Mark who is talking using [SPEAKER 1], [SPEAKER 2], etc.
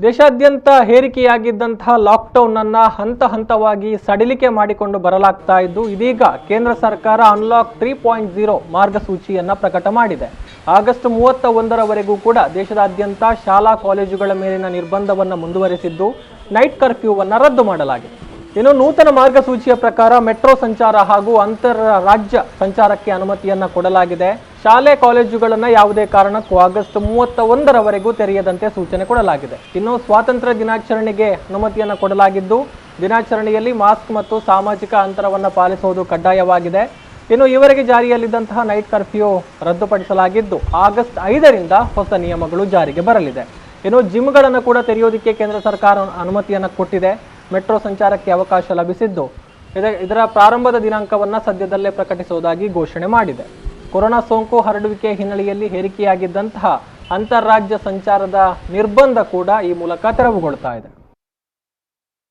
[SPEAKER 1] ದೇಶಾದ್ಯಂತ ಹೇರಿಕೆಯಾಗಿದ್ದಂತಹ ಲಾಕ್ಡೌನ್ ಅನ್ನ ಹಂತ ಹಂತವಾಗಿ ಸಡಿಲಿಕೆ ಮಾಡಿಕೊಂಡು ಬರಲಾಗ್ತಾ ಇದ್ದು ಇದೀಗ ಕೇಂದ್ರ ಸರ್ಕಾರ ಅನ್ಲಾಕ್ 3.0 ಮಾರ್ಗಸೂಚಿಯನ್ನ ಪ್ರಕಟ ಮಾಡಿದೆ. ಆಗಸ್ಟ್ 31ರವರೆಗೂ ಕೂಡ ದೇಶದಾದ್ಯಂತ ಶಾಲಾ ಕಾಲೇಜುಗಳ ಮೇಲಿನ ನಿರ್ಬಂಧವನ್ನು ಮುಂದುವರೆಸಿದ್ದು ನೈಟ್ ಕರ್ಫ್ಯೂವನ್ನು ರದ್ದು ಮಾಡಲಾಗಿದೆ. ಇನ್ನು ನೂತನ ಮಾರ್ಗಸೂಚಿಯ ಪ್ರಕಾರ ಮೆಟ್ರೋ ಸಂಚಾರ ಹಾಗೂ ಅಂತರ ರಾಜ್ಯ ಸಂಚಾರಕ್ಕೆ ಅನುಮತಿಯನ್ನ ಕೊಡಲಾಗಿದೆ. ಶಾಲೆ ಕಾಲೇಜುಗಳನ್ನು ಯಾವುದೇ ಕಾರಣಕ್ಕೂ ಆಗಸ್ಟ್ 31ರವರೆಗೂ ತೆರೆಯದಂತೆ ಸೂಚನೆ ಕೊಡಲಾಗಿದೆ. ಇನ್ನು ಸ್ವಾತಂತ್ರ್ಯ ದಿನಾಚರಣೆಗೆ ಅನುಮತಿಯನ್ನು ಕೊಡಲಾಗಿದ್ದು ದಿನಾಚರಣೆಯಲ್ಲಿ ಮಾಸ್ಕ್ ಮತ್ತು ಸಾಮಾಜಿಕ ಅಂತರವನ್ನು ಪಾಲಿಸುವುದು ಕಡ್ಡಾಯವಾಗಿದೆ. ಇನ್ನು ಇವರಿಗೆ ಜಾರಿಯಲ್ಲಿದ್ದಂತಹ ನೈಟ್ ಕರ್ಫ್ಯೂ ರದ್ದುಪಡಿಸಲಾಗಿದ್ದು ಆಗಸ್ಟ್ 5ರಿಂದ ಹೊಸ ನಿಯಮಗಳು ಜಾರಿಗೆ ಬರಲಿದೆ. ಇನ್ನು ಜಿಮ್ಗಳನ್ನು ಕೂಡ ತೆರೆಯೋದಕ್ಕೆ ಕೇಂದ್ರ ಸರ್ಕಾರ ಅನುಮತಿಯನ್ನು ಕೊಟ್ಟಿದೆ. ಮೆಟ್ರೋ ಸಂಚಾರಕ್ಕೆ ಅವಕಾಶ ಲಭಿಸಿದ್ದು ಇದರ ಪ್ರಾರಂಭದ ದಿನಾಂಕವನ್ನು ಸದ್ಯದಲ್ಲೇ ಪ್ರಕಟಿಸುವುದಾಗಿ ಘೋಷಣೆ ಮಾಡಿದೆ. ಕೊರೋನಾ ಸೋಂಕು ಹರಡುವಿಕೆ ಹಿನ್ನೆಲೆಯಲ್ಲಿ ಹೇರಿಕೆಯಾಗಿದ್ದಂತಹ ಅಂತಾರಾಜ್ಯ ಸಂಚಾರದ ನಿರ್ಬಂಧ ಕೂಡ ಈ ಮೂಲಕ ತೆರವುಗೊಳ್ತಾ ಇದೆ.